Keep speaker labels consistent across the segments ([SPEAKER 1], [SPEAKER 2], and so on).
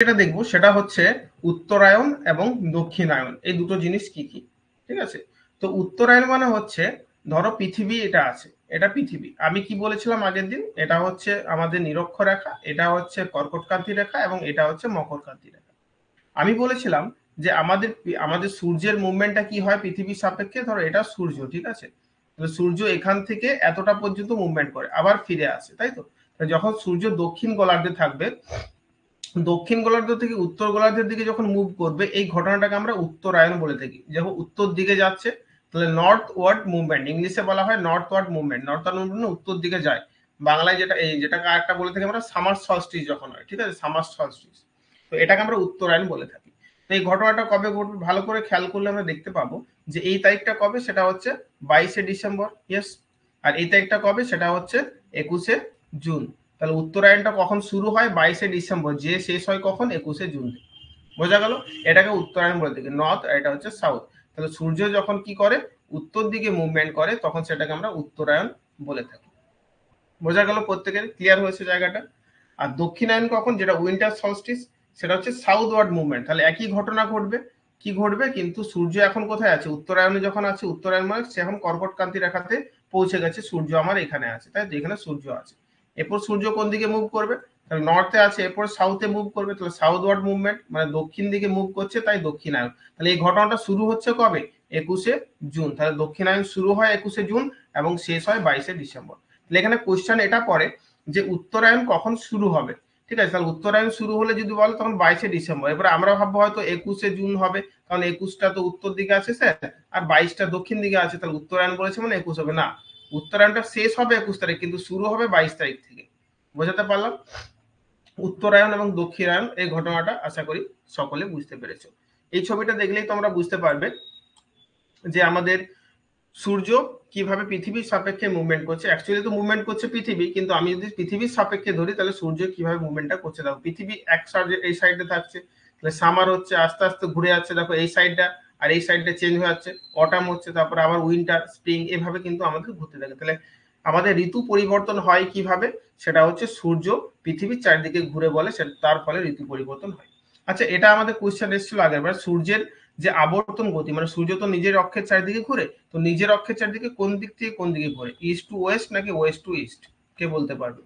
[SPEAKER 1] যেটা দেখবো সেটা হচ্ছে উত্তরায়ণ এবং দক্ষিণায়ন, এই দুটো জিনিস কি কি। ঠিক আছে, তো উত্তরায়ণ মানে হচ্ছে ধরো পৃথিবী এটা আছে, এটা পৃথিবী, আমি কি বলেছিলাম আগের দিন, এটা হচ্ছে আমাদের নিরক্ষরেখা, এটা হচ্ছে কর্কটক্রান্তি রেখা এবং এটা হচ্ছে মকরক্রান্তি রেখা। আমি বলেছিলাম যে আমাদের আমাদের সূর্যের মুভমেন্টটা কি হয় পৃথিবীর সাপেক্ষে, ধরো এটা সূর্য, ঠিক আছে, সূর্য এখান থেকে এতটা পর্যন্ত মুভমেন্ট করে আবার ফিরে আসে, তাই তো। যখন সূর্য দক্ষিণ গোলার্ধে থাকবে, দক্ষিণ গোলার্ধ থেকে উত্তর গোলার্ধের দিকে যখন মুভ করবে, এই ঘটনাটাকে আমরা উত্তরায়ণ বলে থাকি। যখন উত্তর দিকে যাচ্ছে তাহলে নর্থ ওয়ার্ড মুভমেন্ট, ইংলিশে বলা হয় northward movement, northward movement উত্তর দিকে যায়। বাংলায় যেটা এই যেটাকে আরেকটা বলে থাকি আমরা সামার সলস্টিস যখন হয়, ঠিক আছে, সামার সলস্টিস, তো এটাকে আমরা উত্তরায়ণ বলে থাকি। তো এই ঘটনাটা কবে ঘটবে ভালো করে খেয়াল করলে আমরা দেখতে পাবো যে এই তারিখটা কবে, সেটা হচ্ছে 22শে ডিসেম্বর, ইয়েস। আর এই তারিখটা কবে, সেটা হচ্ছে 21শে জুন। তাহলে উত্তরায়ণটা কখন শুরু হয়, 22শে ডিসেম্বর, যে শেষ হয় কখন, 21শে জুন। বোঝা গেল, এটাকে উত্তরায়ণ বলে থাকি, নর্থ, এটা হচ্ছে সাউথ। তাহলে সূর্য যখন কি করে উত্তর দিকে মুভমেন্ট করে তখন সেটাকে আমরা উত্তরায়ণ বলে থাকি। বোঝা গেল, প্রত্যেকের ক্লিয়ার হয়েছে জায়গাটা। আর দক্ষিণায়ন কখন, যেটা উইন্টার সলস্টিস, সেটা হচ্ছে সাউথ ওয়ার্ড মুভমেন্ট। তাহলে একই ঘটনা ঘটবে, কি ঘটবে, কিন্তু সূর্য এখন কোথায় আছে, উত্তরায়ণে যখন আছে, উত্তরায়ণ মানে সে এখন কর্কটক্রান্তি রেখাতে পৌঁছে গেছে, সূর্য আমার এখানে আছে, তাই তো, এখানে সূর্য আছে। এরপর সূর্য কোন দিকে মুভ করবে, তাহলে নর্থে আছে, এরপর সাউথে মুভ করবে, তাহলে সাউথ ওয়ার্ড মুভমেন্ট মানে দক্ষিণ দিকে মুভ করছে, তাই দক্ষিণায়ন। তাহলে এই ঘটনাটা শুরু হচ্ছে কবে, 21শে জুন। তাহলে দক্ষিণায়ন শুরু হয় 21শে জুন এবং শেষ হয় 22শে ডিসেম্বর। তাহলে এখানে কোশ্চেন এটা পড়ে যে উত্তরায়ণ কখন শুরু হবে, ঠিক আছে। তাহলে উত্তরায়ণ শুরু হলে যদি বলে তখন 22শে ডিসেম্বর। এবার আমরা ভাববো হয়তো 21শে জুন হবে, কারণ 21টা তো উত্তর দিকে আছে স্যার, আর 22টা দক্ষিণ দিকে আছে, তাহলে উত্তরায়ণ বলেছে মানে 21 হবে না। উত্তরায়ণটা শেষ হবে 21 তারিখ, কিন্তু শুরু হবে 22 তারিখ থেকে। বোঝাতে পারলাম উত্তরায়ণ এবং দক্ষিণায়ন এই ঘটনাটা, আশা করি সকলে বুঝতে পেরেছো। এই ছবিটা দেখলেই তোমরা বুঝতে পারবে যে আমাদের সূর্য কিভাবে পৃথিবীর সাপেক্ষে মুভমেন্ট করছে। অ্যাকচুয়ালি তো মুভমেন্ট করছে পৃথিবী, কিন্তু আমি যদি পৃথিবীর সাপেক্ষে ধরি তাহলে সূর্য কিভাবে মুভমেন্টটা করছে। দেখো পৃথিবী এক সাইডে, এই সাইডে থাকছে, তাহলে সামার হচ্ছে আস্তে আস্তে ঘুরে যাচ্ছে, দেখো এই সাইডটা, আর এই সাইডটা চেঞ্জ হয়ে যাচ্ছে, অটাম হচ্ছে, তারপরে আবার উইন্টার, স্প্রিং, এভাবে কিন্তু আমাদের ঘুরতে থাকে। তাহলে আমাদের ঋতু পরিবর্তন হয় কিভাবে, সেটা হচ্ছে সূর্য পৃথিবীর চারিদিকে ঘুরে বলে, তার ফলে ঋতু পরিবর্তন হয়। আচ্ছা, এটা আমাদের কোশ্চেন এসেছিল আগেরবার, সূর্যের যে আবর্তন গতি, মানে সূর্য তো নিজের অক্ষের চারিদিকে ঘুরে, তো নিজের অক্ষের চারিদিকে কোন দিক থেকে কোন দিকে ঘুরে, ইস্ট টু ওয়েস্ট নাকি ওয়েস্ট টু ইস্ট, কে বলতে পারবে?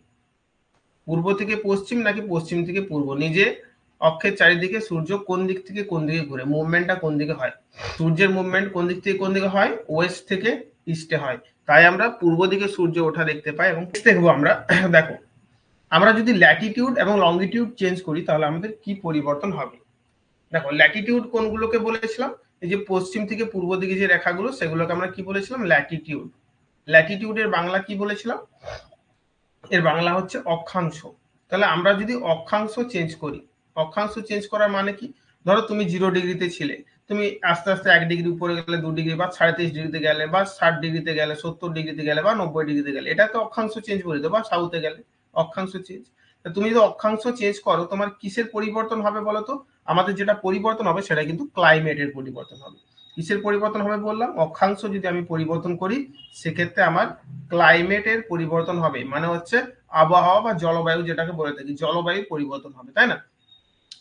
[SPEAKER 1] পূর্ব থেকে পশ্চিম নাকি পশ্চিম থেকে পূর্ব, নিজে অক্ষের চারিদিকে সূর্য কোন দিক থেকে কোন দিকে ঘুরে, মুভমেন্টটা কোন দিকে হয়, সূর্যের মুভমেন্ট কোন দিক থেকে কোন দিকে হয়, ওয়েস্ট থেকে ইস্টে হয়। তাই আমরা পূর্ব দিকে সূর্য ওঠা দেখতে পাই। এবং দেখবো আমরা দেখো, আমরা যদি ল্যাটিটিউড এবং লঙ্গিটিউড চেঞ্জ করি তাহলে আমাদের কি পরিবর্তন হবে। দেখো ল্যাটিটিউড কোনগুলোকে বলেছিলাম, এই যে পশ্চিম থেকে পূর্ব দিকে যে রেখাগুলো, সেগুলোকে আমরা কি বলেছিলাম, ল্যাটিটিউড। ল্যাটিটিউডের বাংলা কি বলেছিলাম, এর বাংলা হচ্ছে অক্ষাংশ। তাহলে আমরা যদি অক্ষাংশ চেঞ্জ করি, অক্ষাংশ চেঞ্জ করার মানে কি, ধরো তুমি 0 ডিগ্রিতে ছিলে, তুমি আস্তে আস্তে 1 ডিগ্রি উপরে গেলে, 2 ডিগ্রি, বা 23.5 ডিগ্রিতে গেলে, বা 60 ডিগ্রিতে গেলে, 70 ডিগ্রিতে গেলে, বা 90 ডিগ্রিতে গেলে, এটা তো অক্ষাংশ চেঞ্জ করে দেবো, বা সাউথে গেলে অক্ষাংশ চেঞ্জ। তুমি যদি অক্ষাংশ চেঞ্জ করো, তোমার কিসের পরিবর্তন হবে বলতো, আমাদের যেটা পরিবর্তন হবে সেটা কিন্তু ক্লাইমেটের পরিবর্তন হবে। কিসের পরিবর্তন হবে বললাম, অক্ষাংশ যদি আমি পরিবর্তন করি সেক্ষেত্রে আমার ক্লাইমেটের পরিবর্তন হবে, মানে হচ্ছে আবহাওয়া বা জলবায়ু যেটাকে বলে থাকি, জলবায়ু পরিবর্তন হবে, তাই না।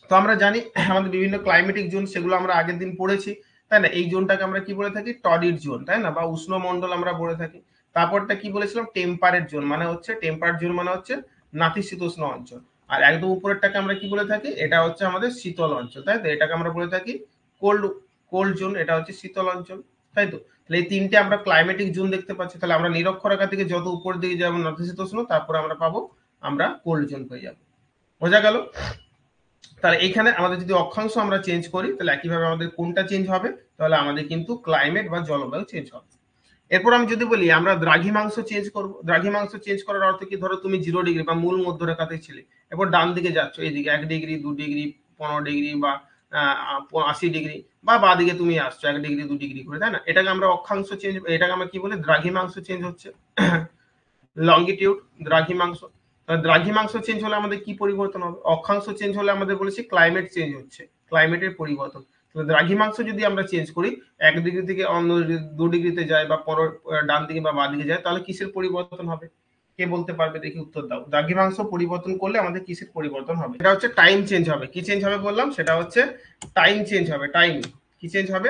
[SPEAKER 1] তো আমরা জানি আমাদের বিভিন্ন ক্লাইমেটিক জোন, সেগুলো আমরা আগের দিন পড়েছি, তাই না। এই জোনটাকে আমরা কি বলে থাকি, টরিড জোন, তাই না, বা উষ্ণমণ্ডল আমরা বলে থাকি। তারপরটা কি বলেছিলাম, টেম্পারেট জোন, মানে হচ্ছে টেম্পারেট জোন মানে হচ্ছে নাতিশীতোষ্ণ অঞ্চল। আর একদম উপরেরটাকে আমরা কি বলে থাকি, এটা হচ্ছে আমাদের শীতল অঞ্চল, তাই তো, এটাকে আমরা বলে থাকি কোল্ড, কোল্ড জোন, এটা হচ্ছে শীতল অঞ্চল, তাই তো। তাহলে এই তিনটে আমরা ক্লাইমেটিক জোন দেখতে পাচ্ছি। তাহলে আমরা নিরক্ষরেখা থেকে যত উপর দিকে যাবো নাতিশীতোষ্ণ, তারপরে আমরা পাবো আমরা কোল্ড জোন হয়ে যাবো। বোঝা গেল। তাহলে এখানে আমাদের যদি অক্ষাংশ আমরা চেঞ্জ করি তাহলে একইভাবে আমাদের কোনটা চেঞ্জ হবে, তাহলে আমাদের কিন্তু ক্লাইমেট বা জলবায়ু চেঞ্জ হবে। এরপর আমি যদি বলি আমরা দ্রাঘিমাংশ চেঞ্জ করব, দ্রাঘিমাংশ চেঞ্জ করার অর্থ কি, ধরো তুমি 0 ডিগ্রি বা মূল মধ্যরেখাতে ছিলে, এরপর ডান দিকে যাচ্ছ, এইদিকে 1 ডিগ্রি, 2 ডিগ্রি, 15 ডিগ্রি, বা 80 ডিগ্রি, বা বাঁ দিকে তুমি আসছো 1 ডিগ্রি 2 ডিগ্রি করে, তাই না। এটাকে আমরা অক্ষাংশ চেঞ্জ, এটাকে আমরা কি বলি, দ্রাঘিমাংশ চেঞ্জ হচ্ছে। লঙ্গিটিউড, দ্রাঘিমাংশ। দ্রাঘিমাংশ চেঞ্জ হলে আমাদের কি পরিবর্তন হবে, অক্ষাংশ চেঞ্জ হলে আমাদের বলেছি ক্লাইমেট চেঞ্জ হচ্ছে, ক্লাইমেটের পরিবর্তন। দ্রাঘিমাংশ যদি আমরা চেঞ্জ করি, 1 ডিগ্রি থেকে অন্য 2 ডিগ্রিতে যায়, বা ডান দিকে বা বাঁ দিকে যায়, তাহলে কিসের পরিবর্তন হবে, কে বলতে পারবে দেখি, উত্তর দাও। দ্রাঘিমাংশ পরিবর্তন করলে আমাদের কিসের পরিবর্তন হবে? এটা হচ্ছে টাইম চেঞ্জ হবে। কি চেঞ্জ হবে বললাম? সেটা হচ্ছে টাইম চেঞ্জ হবে। টাইম কি চেঞ্জ হবে?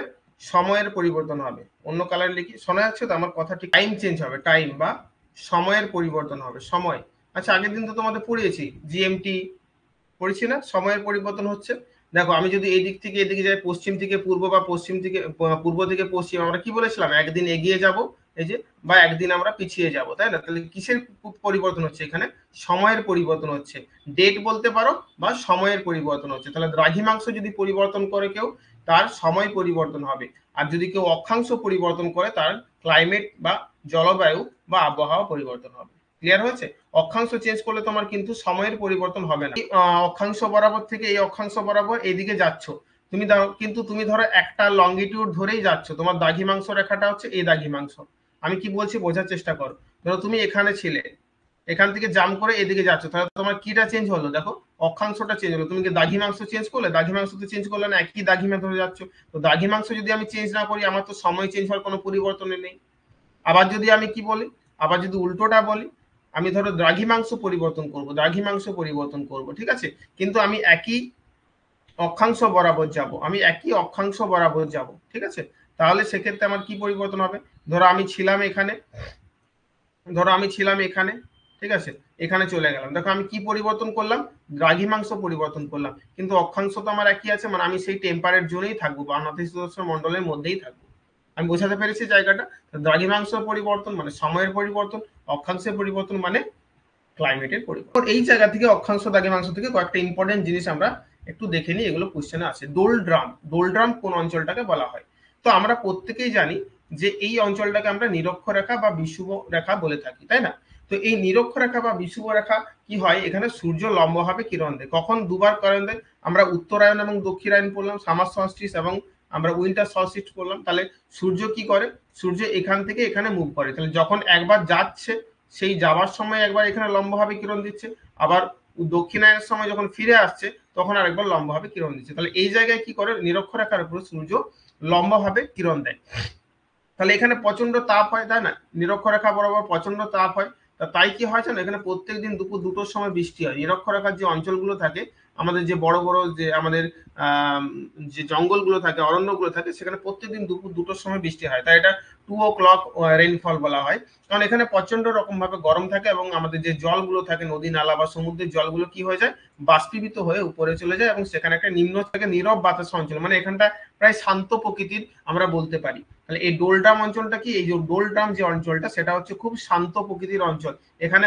[SPEAKER 1] সময়ের পরিবর্তন হবে। অন্য কালার লিখি, শোনা যাচ্ছে তো আমার কথা? ঠিক, টাইম চেঞ্জ হবে, টাইম বা সময়ের পরিবর্তন হবে, সময়। আচ্ছা, আগের দিন তো তোমাদের পড়িয়েছি জিএমটি, পড়েছি না? সময়ের পরিবর্তন হচ্ছে। দেখো, আমি যদি এই দিক থেকে এদিকে যাই, পশ্চিম থেকে পূর্ব বা পশ্চিম থেকে পূর্ব থেকে পশ্চিম, আমরা কি বলেছিলাম? একদিন এগিয়ে যাব, এই যে, বা একদিন আমরা পিছিয়ে যাব, তাই না? তাহলে কিসের পরিবর্তন হচ্ছে এখানে? সময়ের পরিবর্তন হচ্ছে। ডেট বলতে পারো বা সময়ের পরিবর্তন হচ্ছে। তাহলে দ্রাঘিমাংশ যদি পরিবর্তন করে কেউ, তার সময় পরিবর্তন হবে। আর যদি কেউ অক্ষাংশ পরিবর্তন করে, তার ক্লাইমেট বা জলবায়ু বা আবহাওয়া পরিবর্তন হবে। ক্লিয়ার হয়েছে? অক্ষাংশ চেঞ্জ করলে তোমার কিন্তু সময়ের পরিবর্তন হবে না। অক্ষাংশ বরাবর থেকে এই অক্ষাংশ বরাবর এইদিকে যাচ্ছ, তুমি কিন্তু তুমি ধরো একটা লঙ্গিটিউড ধরেই যাচ্ছ, তোমার দ্রাঘিমাংশ রেখাটা হচ্ছে এই দ্রাঘিমাংশ। আমি কি বলছি বোঝার চেষ্টা করো। ধরো তুমি এখানে ছিলে, এখান থেকে জাম্প করে এদিকে যাচ্ছ, তাহলে তোমার কিটা চেঞ্জ হলো? দেখো, অক্ষাংশটা চেঞ্জ হলো। তুমি কি দ্রাঘিমাংশ চেঞ্জ করলে? দ্রাঘিমাংশ তো চেঞ্জ করলে না, একই দ্রাঘিমাংশ ধরে যাচ্ছ। তো দ্রাঘিমাংশ যদি আমি চেঞ্জ না করি, আমার তো সময় চেঞ্জ হওয়ার কোনো পরিবর্তনই নেই। আবার যদি আমি কি বলি, আবার যদি উল্টোটা বলি, আমি ধরো দ্রাঘিমাংশ পরিবর্তন করব, দ্রাঘিমাংশ পরিবর্তন করব, ঠিক আছে, কিন্তু আমি একই অক্ষাংশ বরাবর যাব, আমি একই অক্ষাংশ বরাবর যাব, ঠিক আছে। তাহলে সেক্ষেত্রে আমার কি পরিবর্তন হবে? ধরো আমি ছিলাম এখানে, ধরো আমি ছিলাম এখানে, ঠিক আছে, এখানে চলে গেলাম। দেখো আমি কি পরিবর্তন করলাম? দ্রাঘিমাংশ পরিবর্তন করলাম, কিন্তু অক্ষাংশ তো আমার একই আছে, মানে আমি সেই টেম্পারেট জোনেই থাকবো বা নাতিশীতোষ্ণ মন্ডলের মধ্যেই থাকবো। আমি বোঝাতে পেরেছি জায়গাটা? দ্রাঘিমাংশ পরিবর্তন মানে সময়ের পরিবর্তন, অক্ষাংশের পরিবর্তন মানে ক্লাইমেটের পরিবর্তন। এই জায়গা থেকে অক্ষাংশ দ্রাঘিমাংশ থেকে কয়েকটা ইম্পর্টেন্ট জিনিস আমরা একটু দেখে নিই, এগুলো কোশ্চেনে আছে। ডোলড্রাম, ডোলড্রাম কোন অঞ্চলটাকে বলা হয়? তো আমরা প্রত্যেকেই জানি যে এই অঞ্চলটাকে আমরা নিরক্ষরেখা বা বিষুব রেখা বলে থাকি, তাই না? তো এই নিরক্ষরেখা বা বিষুব রেখা কি হয়? এখানে সূর্য লম্বভাবে কিরণ দেয়। কখন? দুবার কিরণ দেয়। আমরা উত্তরায়ণ এবং দক্ষিণায়ন পড়লাম, সামার সলস্টিস এবং আমরা উইন্টার সলস্টিস করলাম। তাহলে সূর্য কি করে? সূর্য এখান থেকে এখানে মুভ করে। তাহলে যখন একবার যাচ্ছে, সেই যাওয়ার সময় একবার এখানে লম্বভাবে কিরণ দিচ্ছে, আবার দক্ষিণায়নের সময় যখন ফিরে আসছে, তখন আরেকবার লম্বভাবে কিরণ দিচ্ছে। তাহলে এই জায়গায় কি করে? নিরক্ষরেখার উপর সূর্য লম্বভাবে কিরণ দেয়। তাহলে এখানে প্রচন্ড তাপ হয়, তাই না? নিরক্ষরেখা বরাবর প্রচন্ড তাপ হয়। তাই কি হয় জানো? এখানে প্রত্যেক দিন দুপুর 2টোর সময় বৃষ্টি হয়। নিরক্ষরেখার যে অঞ্চলগুলো থাকে, আমাদের যে বড় বড় যে আমাদের যে জঙ্গলগুলো থাকে, অরণ্যগুলো থাকে, সেখানে প্রত্যেকদিন দুপুর 2টোর সময় বৃষ্টি হয়। তাই এটা 2 o'clock রেইনফল বলা হয়। কারণ এখানে প্রচন্ড রকম ভাবে গরম থাকে এবং আমাদের যে জলগুলো থাকে, নদী নালা বা সমুদ্রের জলগুলো কি হয়ে যায়? বাষ্পীভূত হয়ে উপরে চলে যায় এবং সেখানে একটা নিম্ন থেকে নীরব বাতাস অঞ্চল, মানে এখানটা প্রায় শান্ত প্রকৃতির আমরা বলতে পারি। তাহলে এই ডোলড্রাম অঞ্চলটা কি? এই যে ডোলড্রাম যে অঞ্চলটা, সেটা হচ্ছে খুব শান্ত প্রকৃতির অঞ্চল। এখানে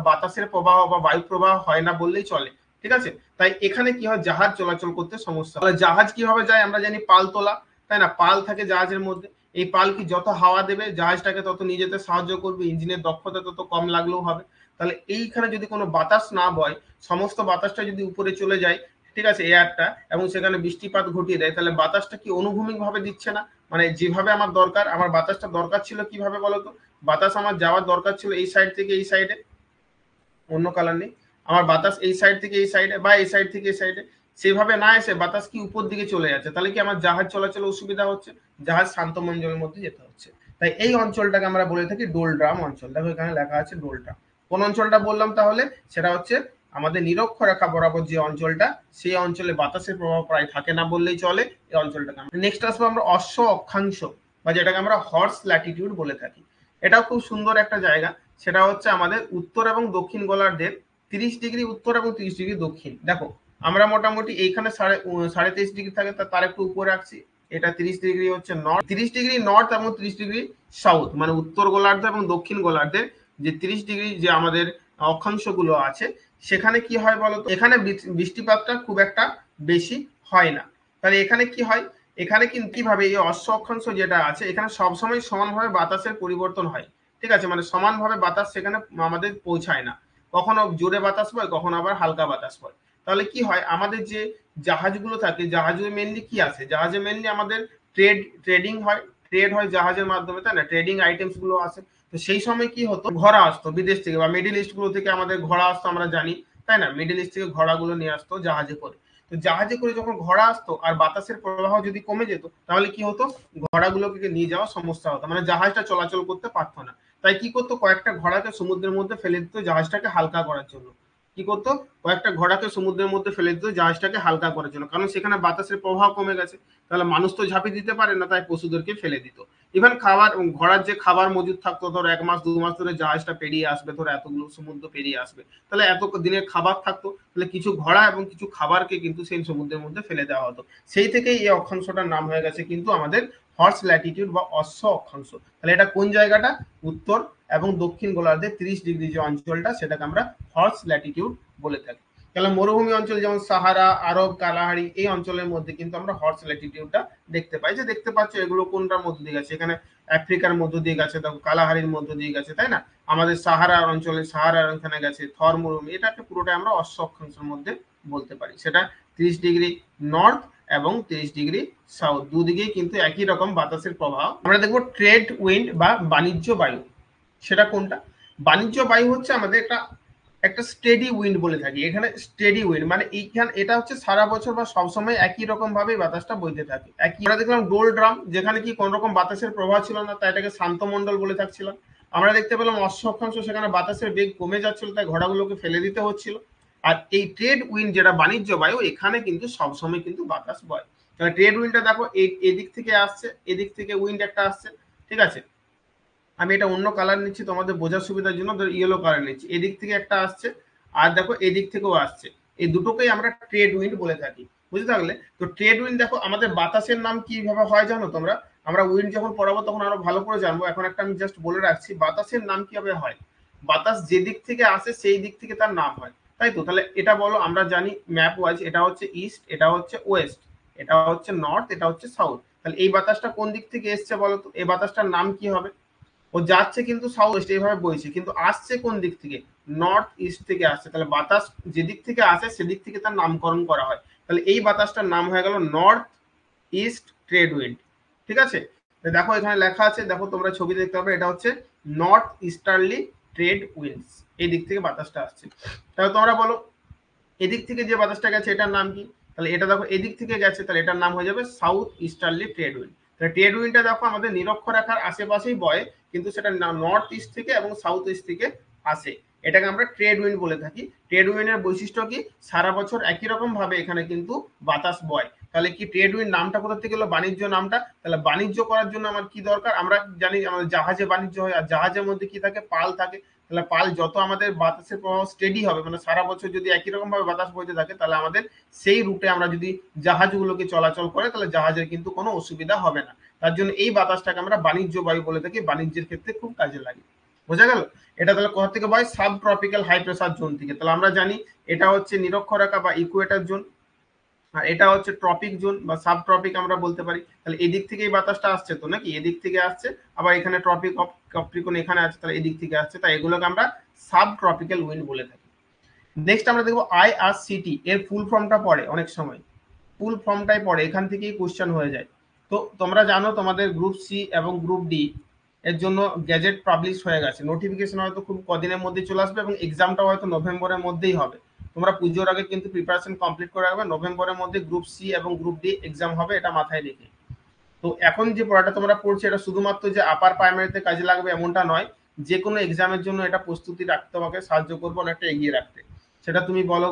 [SPEAKER 1] বাতাসের প্রবাহ বা বায়ু প্রবাহ হয় না বললেই চলে, ঠিক আছে। তাই এখানে কি হয়? জাহাজ চলাচল করতে সমস্যা। তাহলে জাহাজ কিভাবে যায়? আমরা জানি পাল তোলা, তাই না? পাল থাকে জাহাজের মধ্যে। এই পাল কি যত হাওয়া দেবে জাহাজটাকে তত নিয়ে যেতে সাহায্য করবে, ইঞ্জিনের দক্ষতা তত কম লাগলেও হবে। তাহলে এইখানে যদি কোনো বাতাস না বয়, সমস্ত বাতাসটা যদি উপরে চলে যায়, ঠিক আছে, এয়ারটা, এবং সেখানে বৃষ্টিপাত ঘটিয়ে দেয়, তাহলে বাতাসটা কি অনুভূমিক ভাবে দিচ্ছে না? মানে যেভাবে আমার দরকার, আমার বাতাসটা দরকার ছিল কিভাবে বলতো? বাতাস আমার যাওয়ার দরকার ছিল এই সাইড থেকে এই সাইডে, অন্য কালার নেই, আমার বাতাস এই সাইড থেকে এই সাইডে বা এই সাইড থেকে এই সাইডে, সেভাবে না এসে বাতাস কি উপর দিকে চলে যাচ্ছে। তাহলে কি আমার জাহাজ চলাচলে অসুবিধা হচ্ছে, জাহাজ শান্ত মঞ্জলের মধ্যে যেতে হচ্ছে। তাই এই অঞ্চলটাকে আমরা বলে থাকি ডোলড্রাম অঞ্চল। দেখো এখানে লেখা আছে ডোলড্রাম। কোন অঞ্চলটা বললাম তাহলে? সেটা হচ্ছে আমাদের নিরক্ষরেখা বরাবর যে অঞ্চলটা, সেই অঞ্চলে বাতাসের প্রভাব প্রায় থাকে না বললেই চলে। এই অঞ্চলটাকে নেক্সট আসবো আমরা অশ্ব অক্ষাংশ, বা যেটাকে আমরা হর্স ল্যাটিটিউড বলে থাকি। এটাও খুব সুন্দর একটা জায়গা। সেটা হচ্ছে আমাদের উত্তর এবং দক্ষিণ গোলার্ধের 30 ডিগ্রি উত্তর এবং 30 ডিগ্রি দক্ষিণ। দেখো আমরা মোটামুটি এইখানে 23.5 ডিগ্রি থাকে, তার একটু উপরে রাখছি। এটা 30 ডিগ্রি হচ্ছে নর্থ, 30 ডিগ্রি নর্থ এবং 30 ডিগ্রি সাউথ, মানে উত্তর গোলার্ধ এবং দক্ষিণ গোলার্ধের যে 30 ডিগ্রি যে আমাদের অক্ষাংশগুলো আছে, সেখানে কি হয় বলতো? এখানে বৃষ্টিপাতটা খুব একটা বেশি হয় না। তাহলে এখানে কি হয়? এখানে কিন্তু কিভাবে এই অশ্ব অক্ষাংশ যেটা আছে, এখানে সবসময় সমানভাবে বাতাসের পরিবর্তন হয়, ঠিক আছে, মানে সমানভাবে বাতাস সেখানে আমাদের পৌঁছায় না। কখনো জোরে বাতাস বয়, কখনো আবার হালকা বাতাস বয়। তাহলে কি হয়? আমাদের যে জাহাজগুলো থাকে, জাহাজে মেনলি কি আছে? জাহাজে মেনলি আমাদের ট্রেডিং হয়, ট্রেড হয় জাহাজের মাধ্যমে, তাই না? ট্রেডিং আইটেমস গুলো আসে। তো সেই সময় কি হতো? ঘোড়া আসতো বিদেশ থেকে বা মিডিল ইস্ট গুলো থেকে আমাদের ঘোড়া আসতো, আমরা জানি, তাই না? মিডিল ইস্ট থেকে ঘোড়াগুলো নিয়ে আসতো জাহাজে করে। তো জাহাজে করে যখন ঘোড়া আসতো আর বাতাসের প্রবাহ যদি কমে যেত, তাহলে কি হতো? ঘোড়াগুলোকে নিয়ে যাওয়া সমস্যা হতো, মানে জাহাজটা চলাচল করতে পারতো না। তাই কি করতো, কয়েকটা ঘোড়াকে সমুদ্রের মধ্যে ফেলে দিত জাহাজটাকে হালকা করার জন্য। কি করতো, কয়েকটা ঘোড়াকে সমুদ্রের মধ্যে ফেলে দিত জাহাজটাকে হালকা করার জন্য, কারণ সেখানে বাতাসের প্রবাহ কমে গেছে, তাহলে মানুষ তো ঝাঁপিয়ে দিতে পারে না, তাই পশুদেরকে ফেলে দিত। ইভেন খাবার, ঘোড়ার যে খাবার মজুদ থাকতো, ধর 1 মাস 2 মাস ধরে জাহাজটা পেরিয়ে আসবে, ধর এতগুলো সমুদ্র পেরিয়ে আসবে, তাহলে এত দিনের খাবার থাকতো, তাহলে কিছু ঘোড়া এবং কিছু খাবারকে কিন্তু সেই সমুদ্রের মধ্যে ফেলে দেওয়া হতো। সেই থেকেই এই অক্ষাংশটার নাম হয়ে গেছে কিন্তু আমাদের হর্স ল্যাটিটিউড বা অশ্ব অক্ষাংশ। তাহলে এটা কোন জায়গাটা, উত্তর এবং দক্ষিণ গোলার্ধে 30 ডিগ্রি যে অঞ্চলটা, সেটাকে আমরা হর্স ল্যাটিটিউড বলে থাকি। তাহলে মরুভূমি অঞ্চল যেমন সাহারা, আরব, কালাহারি, এই অঞ্চলের মধ্যে কিন্তু আমরা হর্স ল্যাটিটিউডটা দেখতে পাই। যে দেখতে পাচ্ছ এগুলো কোনটার মধ্যে দিয়ে গেছে, এখানে আফ্রিকার মধ্য দিয়ে গেছে, দেখো কালাহারির মধ্য দিয়ে গেছে, তাই না। আমাদের সাহারা অঞ্চলে, সাহারার ওখানে গেছে থর মরুভূমি, এটাকে পুরোটাই আমরা অশ্ব অক্ষাংশের মধ্যে বলতে পারি। সেটা 30 ডিগ্রি নর্থ এবং 30 ডিগ্রি সাউথ, দুদিকেই কিন্তু একই রকম বাতাসের প্রবাহ। আমরা দেখবো ট্রেড উইন্ড বা বাণিজ্য বায়ু, সেটা কোনটা। বাণিজ্য বায়ু হচ্ছে আমাদের একটা স্টেডি উইন্ড বলে থাকি। এখানে স্টেডি উইন্ড মানে এইখানে এটা হচ্ছে সারা বছর বা সবসময় একই রকম ভাবে বাতাসটা বইতে থাকে। একই আমরা দেখলাম ডোল ড্রাম, যেখানে কি কোন রকম বাতাসের প্রবাহ ছিল না, তাই এটাকে শান্ত মন্ডল বলে থাকছিলাম। আমরা দেখতে পেলাম অশ্ব অক্ষাংশ, সেখানে বাতাসের বেগ কমে যাচ্ছিল, তাই ঘোড়াগুলোকে ফেলে দিতে হচ্ছিল। আর এই ট্রেড উইন্ড যেটা বাণিজ্য বায়ু, এখানে কিন্তু সবসময় কিন্তু বাতাস বয়। তাহলে ট্রেড উইন্ডটা দেখো এদিক থেকে আসছে, এদিক থেকে উইন্ড একটা আসছে, ঠিক আছে। আমি এটা অন্য কালার নিচ্ছি তোমাদের বোঝার সুবিধার জন্য, ধর ইয়েলো কালার নিচ্ছি, এদিক থেকে একটা আসছে, আর দেখো এদিক থেকেও আসছে। এই দুটোকেই আমরা ট্রেড উইন্ড বলে থাকি, বুঝতে থাকলে। তো ট্রেড উইন্ড দেখো আমাদের বাতাসের নাম কিভাবে হয় জানো তোমরা, আমরা উইন্ড যখন পড়াবো তখন আরো ভালো করে জানবো। এখন একটা আমি জাস্ট বলে রাখছি বাতাসের নাম কিভাবে হয়। বাতাস যে দিক থেকে আসে সেই দিক থেকে তার নাম হয়, তাই তো। তাহলে এটা বলো, আমরা জানি ম্যাপ ওয়াইজ এটা হচ্ছে ইস্ট, এটা হচ্ছে ওয়েস্ট, এটা হচ্ছে নর্থ, এটা হচ্ছে সাউথ। তাহলে এই বাতাসটা কোন দিক থেকে এসছে বলো তো, এই বাতাসটার নাম কি হবে। ও যাচ্ছে কিন্তু সাউথ ওয়েস্ট এইভাবে বইছে, কিন্তু আসছে কোন দিক থেকে, নর্থ ইস্ট থেকে আসছে। তাহলে বাতাস যেদিক থেকে আসে সেদিক থেকে তার নামকরণ করা হয়। তাহলে এই বাতাসটার নাম হয়ে গেল নর্থ ইস্ট ট্রেড উইন্ড, ঠিক আছে। দেখো এখানে লেখা আছে, দেখো তোমরা ছবি দেখতে পাবে, এটা হচ্ছে নর্থ ইস্টার্লি ট্রেড উইন্ডস, এই দিক থেকে বাতাসটা আসছে। তাহলে তোমরা বলো এদিক থেকে যে বাতাসটা গেছে এটার নাম কি। তাহলে এটা দেখো এদিক থেকে গেছে, তাহলে এটার নাম হয়ে যাবে সাউথ ইস্টার্লি ট্রেড উইন্ড। তাহলে ট্রেড উইন্ডটা দেখো আমাদের নিরক্ষরেখার আশেপাশেই বয়, কিন্তু সেটা নর্থ ইস্ট থেকে এবং সাউথ ইস্ট থেকে আসে, এটাকে আমরা ট্রেড উইন্ড বলে থাকি। ট্রেড উইন্ডের বৈশিষ্ট্য কি, সারা বছর একই রকম ভাবে এখানে কিন্তু বাতাস বয়। তাহলে কি ট্রেড উইন্ড নামটা কোথা থেকে এলো, বাণিজ্য নামটা। তাহলে বাণিজ্য করার জন্য আমার কি দরকার, আমরা জানি আমাদের জাহাজে বাণিজ্য হয়, আর জাহাজের মধ্যে কি থাকে, পাল থাকে। তাহলে পাল যত আমাদের বাতাসের প্রবাহ স্টেডি হবে, মানে সারা বছর যদি একই রকম ভাবে বাতাস বইতে থাকে, তাহলে আমাদের সেই রুটে আমরা যদি জাহাজগুলোকে চলাচল করে, তাহলে জাহাজের কিন্তু কোনো অসুবিধা হবে না। তার জন্য এই বাতাসটাকে আমরা বাণিজ্য বায়ু বলে থাকি, বাণিজ্যের ক্ষেত্রে খুব কাজে লাগে। বোঝা গেল। এটা তাহলে কোথা থেকে বয়, sub tropical high pressure zone থেকে। তাহলে আমরা জানি এটা হচ্ছে নিরক্ষরেখা বা ইকুয়েটর জোন, আর এটা হচ্ছে ট্রপিক জোন বা সাব ট্রপিক আমরা বলতে পারি। তাহলে এদিক থেকে এই বাতাসটা আসছে তো নাকি, এদিক থেকে আসছে, আবার এখানে ট্রপিক অফ ক্যাপ্রিকন এখানে আছে, তাহলে এদিক থেকে আসছে, তাই এগুলোকে আমরা সাব ট্রপিক্যাল উইন্ড বলে থাকি। নেক্সট আমরা দেখবো আইআরসিটি, এর ফুল ফর্মটা পড়ে অনেক সময়, ফুল ফর্মটাই পড়ে, এখান থেকেই কোশ্চেন হয়ে যায়। তো তোমরা জানো তোমাদের গ্রুপ সি এবং গ্রুপ ডি এর জন্য গ্যাজেট পাবলিশ হয়ে গেছে, নোটিফিকেশন হয়তো খুব কদিনের মধ্যে চলে আসবে, এবং এক্সামটা হয়তো নভেম্বরের মধ্যেই হবে। তোমরা পুজোর আগে কিন্তু প্রিপারেশন কমপ্লিট করে রাখবে, নভেম্বরের মধ্যে গ্রুপ সি এবং গ্রুপ ডি এক্সাম হবে, এটা মাথায় রেখে। তো এখন যে পড়াটা তোমরা পড়ছো, এটা শুধুমাত্র যে আপার প্রাইমারিতে কাজে লাগবে এমনটা নয়, যে কোনো এক্সামের জন্য এটা প্রস্তুতি রাখতে তোমাকে সাহায্য করবে অনেকটা এগিয়ে রাখতে। সেটা তুমি বলো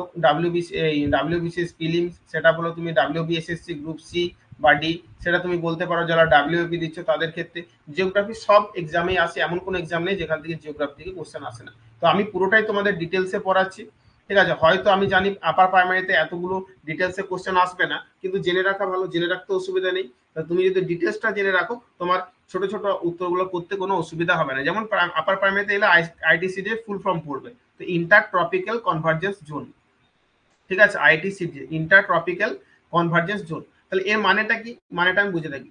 [SPEAKER 1] ডাব্লিউবিসিএস প্রিলিমস, সেটা বলো তুমি ডাব্লিউবিএসএসসি গ্রুপ সি বা ডি, সেটা তুমি বলতে পারো যারা ডাব্লিউবি দিচ্ছ তাদের ক্ষেত্রে। জিওগ্রাফি সব এক্সামেই আসে, এমন কোনো এক্সাম নেই যেখান থেকে জিওগ্রাফি থেকে কোশ্চেন আসে না। তো আমি পুরোটাই তোমাদের ডিটেলসে পড়াচ্ছি, ঠিক আছে। হয়তো আমি জানি আপার প্রাইমারিতে এতগুলো ডিটেলসে কোশ্চেন আসবে না, কিন্তু জেনে রাখা ভালো, জেনে রাখতে অসুবিধা নেই। তুমি যদি ডিটেলসটা জেনে রাখো, তোমার ছোট ছোট উত্তরগুলো করতে কোনো অসুবিধা হবে না। যেমন আপার প্রাইমারিতে এলে আইটিসিডি এর ফুল ফর্ম পড়বে, তো ইন্টার ট্রপিক্যাল কনভার্জেন্স জোন, ঠিক আছে। আইটিসিডি ইন্টার ট্রপিক্যাল কনভার্জেন্স জোন। তাহলে এর মানেটা কি, মানেটা আমি বুঝে থাকি।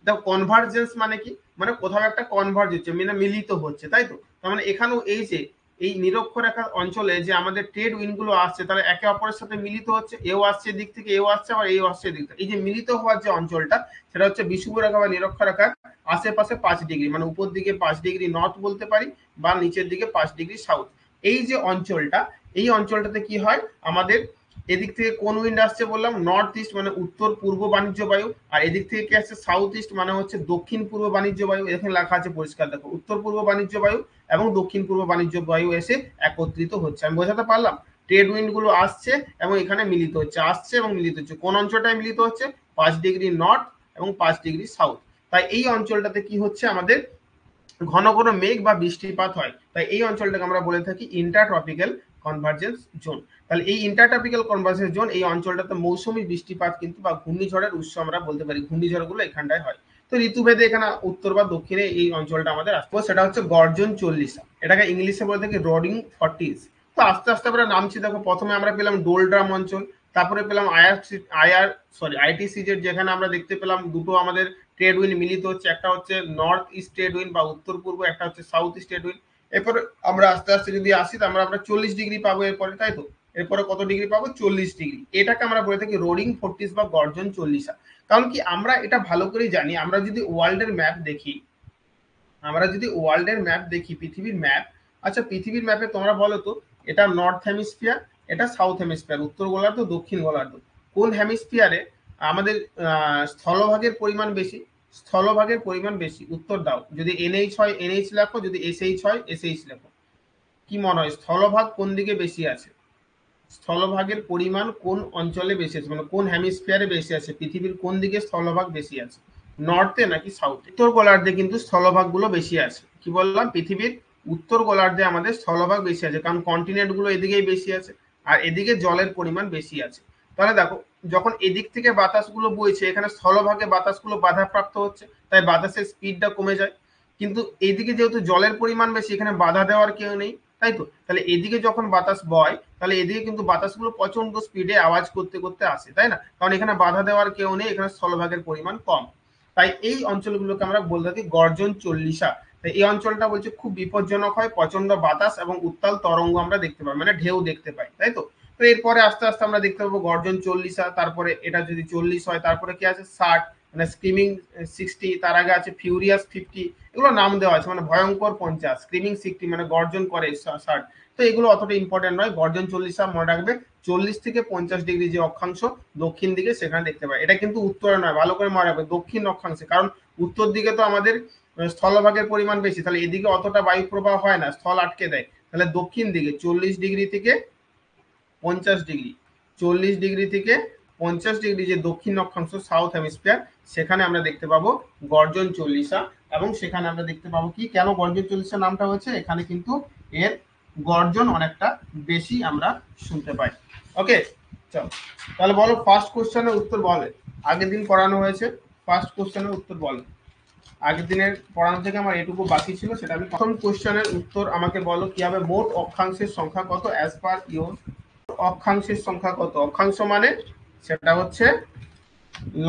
[SPEAKER 1] দেখো কনভার্জেন্স মানে কি, মানে কোথাও একটা কনভার্জ হচ্ছে, মানে মিলিত হচ্ছে, তাই তো। তার মানে এখানেও এই যে এই নিরক্ষরেখার অঞ্চলে যে আমাদের ট্রেড উইন্ড গুলো আসছে, তাহলে একে অপরের সাথে মিলিত হচ্ছে, এও আসছে দিক থেকে, এও আসছে, আবার এও আসছে দিক থেকে। এই যে মিলিত হওয়ার যে অঞ্চলটা, সেটা হচ্ছে বিষুবরেখা বা নিরক্ষরেখার আশেপাশে 5 ডিগ্রি, মানে উপর দিকে 5 ডিগ্রি নর্থ বলতে পারি, বা নিচের দিকে 5 ডিগ্রি সাউথ। এই যে অঞ্চলটা, এই অঞ্চলটাতে কি হয়, আমাদের এদিক থেকে কোন উইন্ড আসছে বললাম, নর্থ ইস্ট মানে উত্তর পূর্ব বাণিজ্য বায়ু, আর এদিক থেকে কি আসছে, সাউথ ইস্ট মানে হচ্ছে দক্ষিণ পূর্ব বাণিজ্য বায়ু। এখানে লেখা আছে পরিষ্কার দেখো, উত্তর পূর্ব বাণিজ্য বায়ু এবং দক্ষিণ পূর্ব বাণিজ্য বায়ু এসে একত্রিত হচ্ছে। আমি বোঝাতে পারলাম? ট্রেড উইন্ড গুলো আসছে এবং এখানে মিলিত হচ্ছে, আসছে এবং মিলিত হচ্ছে। কোন অঞ্চলটায় মিলিত হচ্ছে? 5 ডিগ্রি নর্থ এবং 5 ডিগ্রি সাউথ। তাই এই অঞ্চলটাতে কি হচ্ছে, আমাদের ঘন ঘন মেঘ বা বৃষ্টিপাত হয়। তাই এই অঞ্চলটাকে আমরা বলে থাকি ইন্টারট্রপিক্যাল কনভার্জেন্স জোন। তাহলে এই ইন্টারট্রপিক্যাল কনভার্জেন্স জোন, এই অঞ্চলটাতে মৌসুমী বৃষ্টিপাত কিন্তু বা ঘূর্ণিঝড়ের উৎস আমরা বলতে পারি, ঘূর্ণিঝড়গুলো এখানটায় হয়। তো ঋতুভেদে এখানে উত্তর বা দক্ষিণে এই অঞ্চলটা আমাদের আসবে, সেটা হচ্ছে গর্জন 40। এটাকে ইংলিশে বলে থাকি রোডিং 40। তো আস্তে আস্তে আমরা নামছি, দেখো প্রথমে আমরা পেলাম ডোলড্রাম অঞ্চল, তারপরে পেলাম আইআরটিসিজেড, যেখানে আমরা দেখতে পেলাম দুটো আমাদের ট্রেড উইন্ড মিলিত হচ্ছে, একটা হচ্ছে নর্থ ইস্ট ট্রেড উইন্ড বা উত্তর পূর্ব, একটা হচ্ছে সাউথ ইস্ট ট্রেড উইন্ড। এরপরে আমরা আস্তে আস্তে যদি আসি, আমরা 40 ডিগ্রি পাবো এরপরে, তাই তো? এরপরে কত ডিগ্রি পাবো? 40 ডিগ্রি। এটাকে আমরা বলে থাকি রোডিং 40 বা গর্জন 40। কারণ কি, আমরা এটা ভালো করেই জানি, আমরা যদি ওয়ার্ল্ডের ম্যাপ দেখি, পৃথিবীর ম্যাপ, আচ্ছা পৃথিবীর ম্যাপে তোমরা বলো তো, এটা নর্থ হেমিস্ফিয়ার, এটা সাউথ হেমিস্ফিয়ার, উত্তর গোলার্ধ দক্ষিণ গোলার্ধ, কোন হেমিস্ফিয়ারে আমাদের স্থলভাগের পরিমাণ বেশি? স্থলভাগের পরিমাণ বেশি, উত্তর দাও। যদি এনএইচ হয় এনএইচ লেখো, যদি এসএইচ হয় এসএইচ লেখো। কি মনে হয় স্থলভাগ কোন দিকে বেশি আছে? স্থলভাগের পরিমাণ কোন অঞ্চলে বেশি আছে, মানে কোন হেমিস্ফিয়ারে বেশি আছে, পৃথিবীর কোন দিকে স্থলভাগ বেশি আছে, নর্থে নাকি সাউথে? উত্তর গোলার্ধে কিন্তু স্থলভাগ গুলো বেশি আছে। কি বললাম? পৃথিবীর উত্তর গোলার্ধে আমাদের স্থলভাগ বেশি আছে, কারণ কন্টিনেন্ট গুলো এদিকেই বেশি আছে আর এদিকে জলের পরিমাণ বেশি আছে। তাহলে দেখো, যখন এদিক থেকে বাতাসগুলো বইছে, এখানে স্থলভাগে বাতাসগুলো বাধাপ্রাপ্ত হচ্ছে, তাই বাতাসের স্পিডটা কমে যায়। কিন্তু এদিকে যেহেতু জলের পরিমাণ বেশি, এখানে বাধা দেওয়ার কেউ নেই, তাই তো? তাহলে এদিকে যখন বাতাস বয়, তাহলে এদিকে কিন্তু বাতাসগুলো প্রচন্ড স্পিডে আওয়াজ করতে করতে আসে, তাই না? কারণ এখানে বাধা দেওয়ার কেউ নেই, এখানে স্থলভাগের পরিমাণ কম। তাই এই অঞ্চলগুলোকে আমরা বলে থাকি গর্জন 40। তাই এই অঞ্চলটা বলছে খুব বিপজ্জনক হয়, প্রচন্ড বাতাস এবং উত্তাল তরঙ্গ আমরা দেখতে পাই, মানে ঢেউ দেখতে পাই, তাই তো? তো এরপরে আস্তে আস্তে আমরা দেখতে পাবো গর্জন 40, তারপরে এটা যদি 40 হয়, তারপরে কি আছে 60, মানে স্ক্রিমিং 60, তার আগে আছে ফিউরিয়াস 50, এগুলো নাম দেওয়া আছে, মানে ভয়ঙ্কর 50, স্ক্রিমিং 60 মানে গর্জন করে 60। তো এগুলো অতটা ইম্পর্টেন্ট নয়। গর্জন 40 মনে রাখবে, 40 থেকে 50 ডিগ্রি যে অক্ষাংশ দক্ষিণ দিকে, সেখানে দেখতে পাই। এটা কিন্তু উত্তরে নয়, ভালো করে মনে রাখবে, দক্ষিণ অক্ষাংশে। কারণ উত্তর দিকে তো আমাদের স্থলভাগের পরিমাণ বেশি, তাহলে এদিকে অতটা বায়ু প্রবাহ হয় না, স্থল আটকে দেয়। তাহলে দক্ষিণ দিকে 40 ডিগ্রি থেকে 50 ডিগ্রি, 40 ডিগ্রি থেকে 50 ডিগ্রি যে দক্ষিণ অক্ষাংশ, সাউথ হেমিস্ফিয়ার, সেখানে আমরা দেখতে পাবো গর্জন 40। এবং সেখানে আমরা দেখতে পাবো কি, কেন গর্জন 40 নামটা হচ্ছে, এখানে কিন্তু এর গর্জন অনেকটা বেশি আমরা শুনতে পাই। ওকে, চলো তাহলে বলো ফার্স্ট কোশ্চেনের উত্তর বলে। আগের দিন পড়ানো হয়েছে, ফার্স্ট কোশ্চেনের উত্তর বলে। আগের দিনের পড়ানো থেকে আমার এটুকু বাকি ছিল, সেটা আমি প্রথম কোশ্চেনের উত্তর আমাকে বলো কি হবে, মোট অক্ষাংশের সংখ্যা কত অ্যাজ পার ইউর? অক্ষাংশের সংখ্যা কত? অক্ষাংশ মানে সেটা হচ্ছে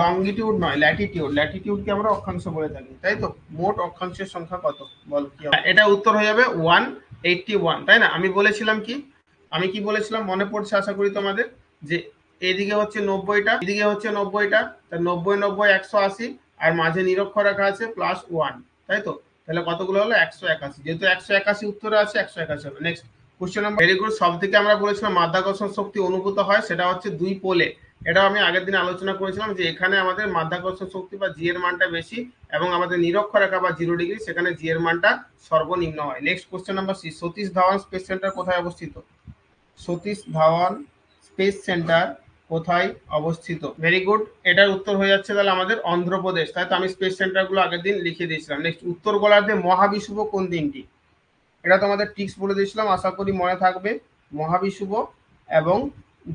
[SPEAKER 1] লংগিটিউড নয়, ল্যাটিটিউড। ল্যাটিটিউডকে আমরা অক্ষাংশ বলে থাকি, তাই তো? মোট অক্ষাংশের সংখ্যা কত বলো কি হবে? এটা উত্তর হয়ে যাবে 181, তাই না? আমি বলেছিলাম কি, আমি কি বলেছিলাম মনে পড়ছে আশা করি তোমাদের, যে এদিকে হচ্ছে 90টা, এদিকে হচ্ছে 90টা, তা 90 90 180, আর মাঝে নিরক্ষর রেখা আছে +1, তাই তো? তাহলে কতগুলো হলো? 181। যেহেতু 181 উত্তরে আছে, 181 হবে। Next question number, very good. সব থেকে আমরা বলেছিলাম মাধ্যাকর্ষণ শক্তি অনুভূত হয়, সেটা হচ্ছে দুই পোলে। এটাও আমি আগের দিন আলোচনা করেছিলাম, যে এখানে আমাদের মাধ্যাকর্ষণ শক্তি বা জি এর মানটা বেশি, এবং আমাদের নিরক্ষরেখা বা 0 ডিগ্রি, সেখানে জি এর মানটা সর্বনিম্ন হয়। Next question number 6, Satish Dhawan space centre কোথায় অবস্থিত? সতীশ ধাওয়ান স্পেস সেন্টার কোথায় অবস্থিত? ভেরি গুড, এটার উত্তর হয়ে যাচ্ছে তাহলে আমাদের অন্ধ্রপ্রদেশ, তাই তো? আমি স্পেস সেন্টারগুলো আগের দিন লিখে দিয়েছিলাম। নেক্সট, উত্তর গোলার্ধে মহাবিষুব কোন দিনটি? এটা তোমাদের টিক্স বলে দিয়েছিলাম, আশা করি মনে থাকবে। মহাবিষুব এবং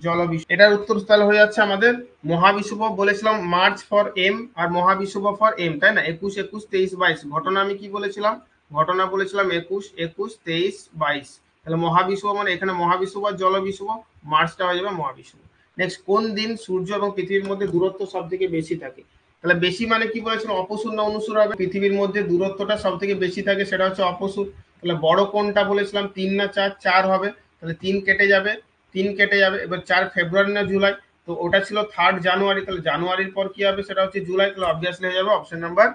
[SPEAKER 1] জলবিষুব, এটার উত্তর তাহলে হয়ে যাচ্ছে আমাদের মহাবিষুব। বলেছিলাম মার্চ ফর এম আর মহাবিষুব ফর এম, তাই না? 21 21 23 22। ঘটনা আমি কি বলেছিলাম? ঘটনা বলেছিলাম 21 21 23 22। তাহলে মহাবিষুব মানে এখানে মহাবিষুব আর জলবিষুব, মার্চটা হয়ে যাবে মহাবিষুব। নেক্সট, কোন দিন সূর্য এবং পৃথিবীর মধ্যে দূরত্ব সব থেকে বেশি থাকে? তাহলে বেশি মানে কি বলেছিলাম, অপসূর না অনুসূর হবে? পৃথিবীর মধ্যে দূরত্বটা সব থেকে বেশি থাকে, সেটা হচ্ছে অপসূর। তাহলে বড় কোনটা বলেছিলাম, 3 না 4? 4 হবে, তাহলে 3 কেটে যাবে, 3 কেটে যাবে। এবার 4 ফেব্রুয়ারি না জুলাই? তো ওটা ছিল 3 জানুয়ারি, তাহলে জানুয়ারির পর কি হবে, সেটা হচ্ছে জুলাই। তাহলে অবভিয়াসলি হয়ে যাবে অপশন নাম্বার